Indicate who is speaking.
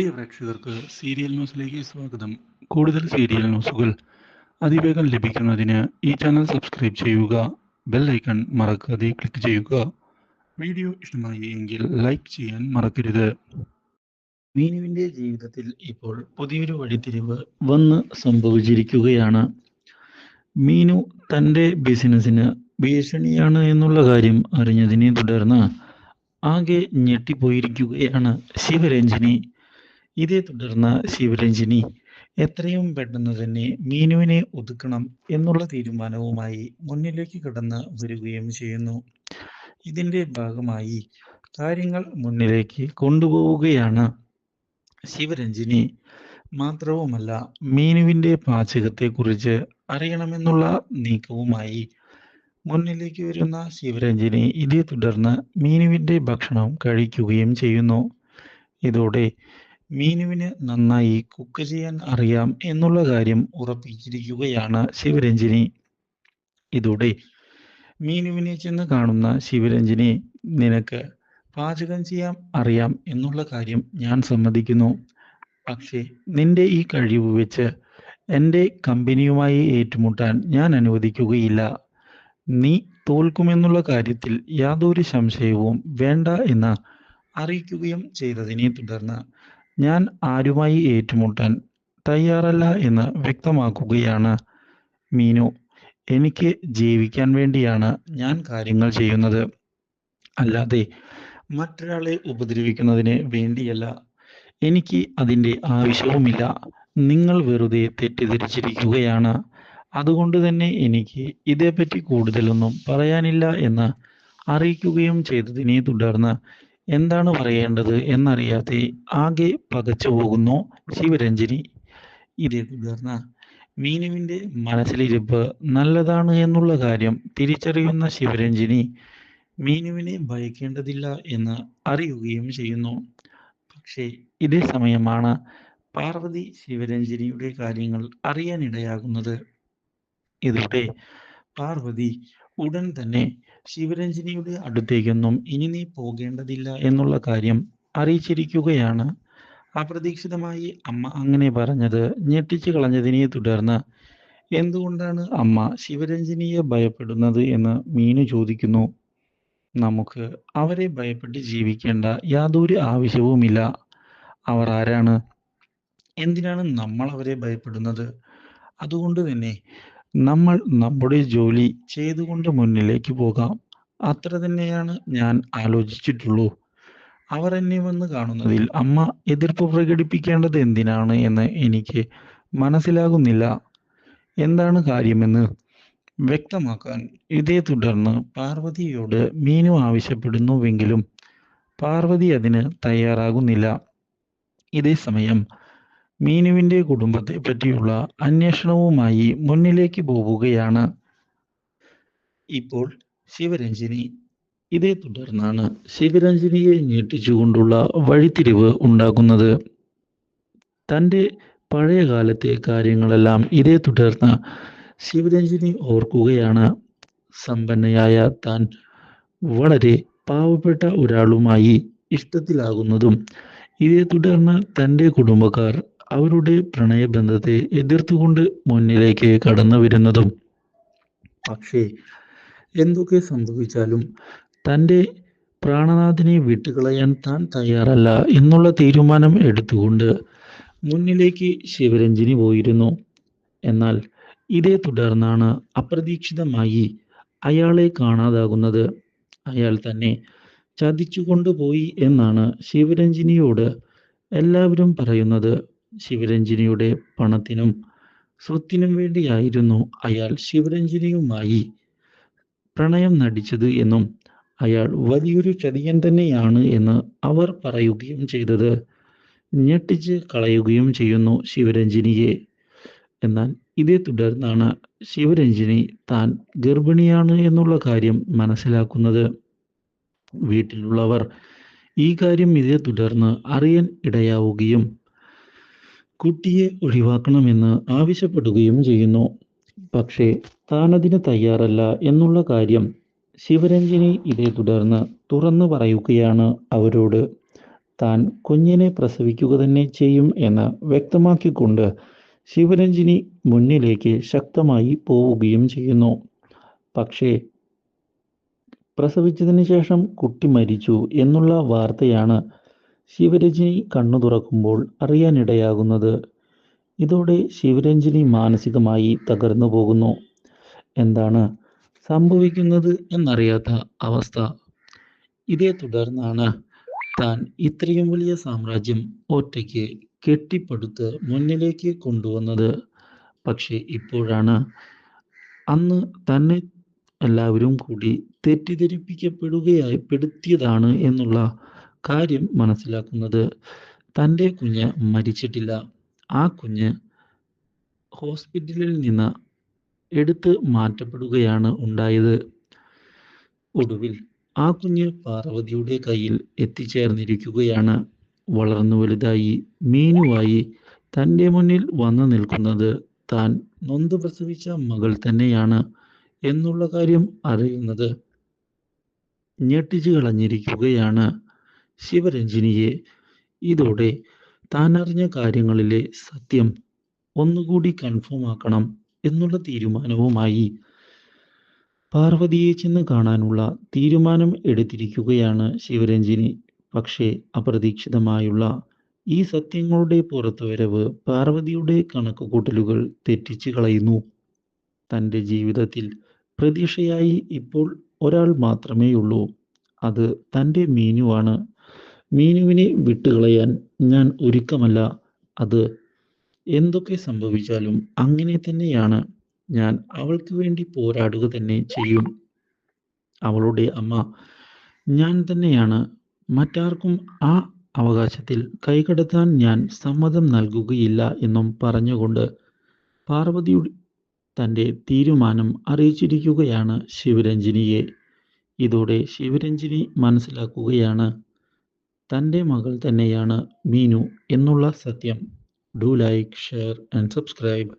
Speaker 1: പ്രിയ പ്രേക്ഷകർക്ക് സീരിയൽ ന്യൂസിലേക്ക് സ്വാഗതം. കൂടുതൽ സീരിയൽ ന്യൂസുകൾ അതിവേഗം ലഭിക്കുന്നതിന് ഈ ചാനൽ സബ്സ്ക്രൈബ് ചെയ്യുക. ബെൽ ഐക്കൺ മറക്കാതെ ക്ലിക്ക് ചെയ്യുക. വീഡിയോ ഇഷ്ടമായി എങ്കിൽ ലൈക്ക് ചെയ്യാൻ മറക്കരുത്. മീനുവിൻ്റെ ജീവിതത്തിൽ ഇപ്പോൾ പുതിയൊരു വഴിത്തിരിവ് വന്ന് സംഭവിച്ചിരിക്കുകയാണ്. മീനു തൻ്റെ ബിസിനസ്സിന് ഭീഷണിയാണ് എന്നുള്ള കാര്യം അറിഞ്ഞതിനെ തുടർന്ന് ആകെ ഞെട്ടിപ്പോയിരിക്കുകയാണ് ശിവരഞ്ജിനി. ഇതേ തുടർന്ന് ശിവരഞ്ജിനി എത്രയും പെട്ടെന്ന് തന്നെ മീനുവിനെ ഒതുക്കണം എന്നുള്ള തീരുമാനവുമായി മുന്നിലേക്ക് കടന്ന് വരികയും ചെയ്യുന്നു. ഇതിൻ്റെ ഭാഗമായി കാര്യങ്ങൾ മുന്നിലേക്ക് കൊണ്ടുപോവുകയാണ് ശിവരഞ്ജിനി. മാത്രവുമല്ല, മീനുവിൻ്റെ പാചകത്തെക്കുറിച്ച് അറിയണമെന്നുള്ള നീക്കവുമായി മുന്നിലേക്ക് വരുന്ന ശിവരഞ്ജിനി ഇതേ തുടർന്ന് മീനുവിൻ്റെ ഭക്ഷണം കഴിക്കുകയും ചെയ്യുന്നു. ഇതോടെ മീനുവിന് നന്നായി കുക്ക് ചെയ്യാൻ അറിയാം എന്നുള്ള കാര്യം ഉറപ്പിച്ചിരിക്കുകയാണ് ശിവരഞ്ജിനി. ഇതോടെ മീനുവിനെ ചെന്ന് കാണുന്ന ശിവരഞ്ജിനി, നിനക്ക് പാചകം ചെയ്യാൻ അറിയാം എന്നുള്ള കാര്യം ഞാൻ സമ്മതിക്കുന്നു. പക്ഷേ നിന്റെ ഈ കഴിവ് വെച്ച് എൻ്റെ കമ്പനിയുമായി ഏറ്റുമുട്ടാൻ ഞാൻ അനുവദിക്കുകയില്ല. നീ തോൽക്കുമെന്നുള്ള കാര്യത്തിൽ യാതൊരു സംശയവും വേണ്ട എന്ന് അറിയിക്കുകയും ചെയ്തതിനെ തുടർന്ന് ഞാൻ ആരുമായി ഏറ്റുമുട്ടാൻ തയ്യാറല്ല എന്ന് വ്യക്തമാക്കുകയാണ് മീനു. എനിക്ക് ജീവിക്കാൻ വേണ്ടിയാണ് ഞാൻ കാര്യങ്ങൾ ചെയ്യുന്നത്, അല്ലാതെ മറ്റൊരാളെ ഉപദ്രവിക്കുന്നതിന് വേണ്ടിയല്ല. എനിക്ക് അതിൻ്റെ ആവശ്യവുമില്ല. നിങ്ങൾ വെറുതെ തെറ്റിദ്ധരിച്ചിരിക്കുകയാണ്. അതുകൊണ്ട് തന്നെ എനിക്ക് ഇതേപ്പറ്റി കൂടുതലൊന്നും പറയാനില്ല എന്ന് അറിയിക്കുകയും ചെയ്തതിനെ തുടർന്ന് എന്താണ് പറയേണ്ടത് എന്നറിയാതെ ആകെ പകച്ചു പോകുന്നു ശിവരഞ്ജിനി. ഇതേ തുടർന്ന് മീനുവിൻ്റെ മനസ്സിലിരിപ്പ് നല്ലതാണ് എന്നുള്ള കാര്യം തിരിച്ചറിയുന്ന ശിവരഞ്ജിനി മീനുവിനെ ഭയക്കേണ്ടതില്ല എന്ന് അറിയുകയും ചെയ്യുന്നു. പക്ഷേ ഇതേ സമയമാണ് പാർവതി ശിവരഞ്ജിനിയുടെ കാര്യങ്ങൾ അറിയാനിടയാകുന്നത്. ഇതോടെ പാർവതി ഉടൻ തന്നെ ശിവരഞ്ജിനിയുടെ അടുത്തേക്കൊന്നും ഇനി നീ പോകേണ്ടതില്ല എന്നുള്ള കാര്യം അറിയിച്ചിരിക്കുകയാണ്. അപ്രതീക്ഷിതമായി അമ്മ അങ്ങനെ പറഞ്ഞത് ഞെട്ടിച്ചു കളഞ്ഞതിനെ തുടർന്ന് എന്തുകൊണ്ടാണ് അമ്മ ശിവരഞ്ജിനിയെ ഭയപ്പെടുന്നത് എന്ന് മീനു ചോദിക്കുന്നു. നമുക്ക് അവരെ ഭയപ്പെട്ട് ജീവിക്കേണ്ട യാതൊരു ആവശ്യവുമില്ല. അവർ ആരാണ്? എന്തിനാണ് നമ്മൾ അവരെ ഭയപ്പെടുന്നത്? അതുകൊണ്ട് തന്നെ നമ്മൾ നമ്മുടെ ജോലി ചെയ്തുകൊണ്ട് മുന്നിലേക്ക് പോകാം. അത്ര തന്നെയാണ് ഞാൻ ആലോചിച്ചിട്ടുള്ളൂ. അവർ എന്നെ വന്ന് കാണുന്നതിൽ അമ്മ എതിർപ്പ് പ്രകടിപ്പിക്കേണ്ടത് എന്തിനാണ് എന്ന് എനിക്ക് മനസ്സിലാകുന്നില്ല. എന്താണ് കാര്യമെന്ന് വ്യക്തമാക്കാൻ ഇതേ തുടർന്ന് പാർവതിയോട് മീനു ആവശ്യപ്പെടുന്നുവെങ്കിലും പാർവതി അതിന് തയ്യാറാകുന്നില്ല. ഇതേ സമയം മീനുവിൻ്റെ കുടുംബത്തെ പറ്റിയുള്ള അന്വേഷണവുമായി മുന്നിലേക്ക് പോവുകയാണ് ഇപ്പോൾ ശിവരഞ്ജിനി. ഇതേ തുടർന്നാണ് ശിവരഞ്ജിനിയെ ഞെട്ടിച്ചുകൊണ്ടുള്ള വഴിത്തിരിവ് ഉണ്ടാകുന്നത്. തൻ്റെ പഴയ കാലത്തെ കാര്യങ്ങളെല്ലാം ഇതേ തുടർന്ന് ശിവരഞ്ജിനി ഓർക്കുകയാണ്. സമ്പന്നയായ താൻ വളരെ പാവപ്പെട്ട ഒരാളുമായി ഇഷ്ടത്തിലാകുന്നതും ഇതേ തുടർന്ന് തൻ്റെ കുടുംബക്കാർ അവരുടെ പ്രണയബന്ധത്തെ എതിർത്തുകൊണ്ട് മുന്നിലേക്ക് കടന്നു വരുന്നതും. പക്ഷേ എന്തൊക്കെ സംഭവിച്ചാലും തൻ്റെ പ്രാണനാഥനെ വിട്ടുകളയാൻ താൻ തയ്യാറല്ല എന്നുള്ള തീരുമാനം എടുത്തുകൊണ്ട് മുന്നിലേക്ക് ശിവരഞ്ജിനി പോയിരുന്നു. എന്നാൽ ഇതേ തുടർന്നാണ് അപ്രതീക്ഷിതമായി അയാളെ കാണാതാകുന്നത്. അയാൾ തന്നെ ചതിച്ചുകൊണ്ടുപോയി എന്നാണ് ശിവരഞ്ജിനിയോട് എല്ലാവരും പറയുന്നത്. ശിവരഞ്ജിനിയുടെ പണത്തിനും സ്വത്തിനും വേണ്ടിയായിരുന്നു അയാൾ ശിവരഞ്ജിനിയുമായി പ്രണയം നടിച്ചത് എന്നും അയാൾ വലിയൊരു ചതിയൻ തന്നെയാണ് എന്ന് അവർ പറയുകയും ചെയ്തത് ഞെട്ടിച്ച് കളയുകയും ചെയ്യുന്നു ശിവരഞ്ജിനിയെ. എന്നാൽ ഇതേ തുടർന്നാണ് ശിവരഞ്ജിനി താൻ ഗർഭിണിയാണ് എന്നുള്ള കാര്യം മനസ്സിലാക്കുന്നത്. വീട്ടിലുള്ളവർ ഈ കാര്യം ഇതേ തുടർന്ന് അറിയാൻ ഇടയാവുകയും കുട്ടിയെ ഒഴിവാക്കണമെന്ന് ആവശ്യപ്പെടുകയും ചെയ്യുന്നു. പക്ഷേ താനതിന് തയ്യാറല്ല എന്നുള്ള കാര്യം ശിവരഞ്ജിനി ഇതേ തുടർന്ന് തുറന്നു പറയുകയാണ് അവരോട്. താൻ കുഞ്ഞിനെ പ്രസവിക്കുക തന്നെ ചെയ്യും എന്ന് വ്യക്തമാക്കിക്കൊണ്ട് ശിവരഞ്ജിനി മുന്നിലേക്ക് ശക്തമായി പോവുകയും ചെയ്യുന്നു. പക്ഷേ പ്രസവിച്ചതിന് ശേഷം കുട്ടി മരിച്ചു എന്നുള്ള വാർത്തയാണ് ശിവരഞ്ജിനി കണ്ണു തുറക്കുമ്പോൾ അറിയാനിടയാകുന്നത്. ഇതോടെ ശിവരഞ്ജിനി മാനസികമായി തകർന്നു പോകുന്നു. എന്താണ് സംഭവിക്കുന്നത് എന്നറിയാത്ത അവസ്ഥ. ഇതേ തുടർന്നാണ് താൻ ഇത്രയും വലിയ സാമ്രാജ്യം ഒറ്റയ്ക്ക് കെട്ടിപ്പടുത്ത് മുന്നിലേക്ക് കൊണ്ടുവന്നത്. പക്ഷേ ഇപ്പോഴാണ് അന്ന് തന്നെ എല്ലാവരും കൂടി പെടുത്തിയതാണ് എന്നുള്ള കാര്യം മനസ്സിലാക്കുന്നത്. തൻ്റെ കുഞ്ഞ് മരിച്ചിട്ടില്ല. ആ കുഞ്ഞ് ഹോസ്പിറ്റലിൽ നിന്ന് എടുത്ത് മാറ്റപ്പെടുകയാണ് ഉണ്ടായത്. ഒടുവിൽ ആ കുഞ്ഞ് പാർവതിയുടെ കയ്യിൽ എത്തിച്ചേർന്നിരിക്കുകയാണ്. വളർന്നു വലുതായി മീനുവായി തൻ്റെ മുന്നിൽ വന്നു നിൽക്കുന്നത് താൻ നൊന്ത് പ്രസവിച്ച മകൾ തന്നെയാണ് എന്നുള്ള കാര്യം അറിയുന്നത് ഞെട്ടിച്ചു കളഞ്ഞിരിക്കുകയാണ് ശിവരഞ്ജിനിയെ. ഇതോടെ താൻ അറിഞ്ഞ കാര്യങ്ങളിലെ സത്യം ഒന്നുകൂടി കൺഫേം ആക്കണം എന്നുള്ള തീരുമാനവുമായി പാർവതിയെ ചെന്ന് കാണാനുള്ള തീരുമാനം എടുത്തിരിക്കുകയാണ് ശിവരഞ്ജിനി. പക്ഷേ അപ്രതീക്ഷിതമായുള്ള ഈ സത്യങ്ങളുടെ പുറത്തുവരവ് പാർവതിയുടെ കണക്കുകൂട്ടലുകൾ തെറ്റിച്ചു കളയുന്നു. തൻ്റെ ജീവിതത്തിൽ പ്രതീക്ഷയായി ഇപ്പോൾ ഒരാൾ മാത്രമേയുള്ളൂ. അത് തൻ്റെ മീനുവാണ്. മീനുവിനെ വിട്ടുകളയാൻ ഞാൻ ഒരുക്കമല്ല. അത് എന്തൊക്കെ സംഭവിച്ചാലും അങ്ങനെ തന്നെയാണ്. ഞാൻ അവൾക്ക് വേണ്ടി പോരാടുക തന്നെ ചെയ്യും. അവളുടെ അമ്മ ഞാൻ തന്നെയാണ്. മറ്റാർക്കും ആ അവകാശത്തിൽ കൈകടത്താൻ ഞാൻ സമ്മതം നൽകുകയില്ല എന്നും പറഞ്ഞുകൊണ്ട് പാർവതിയുടെ തൻ്റെ തീരുമാനം അറിയിച്ചിരിക്കുകയാണ് ശിവരഞ്ജിനിയെ. ഇതോടെ ശിവരഞ്ജിനി മനസ്സിലാക്കുകയാണ് തൻ്റെ മകൾ തന്നെയാണ് മീനു എന്നുള്ള സത്യം. Do like, share and subscribe.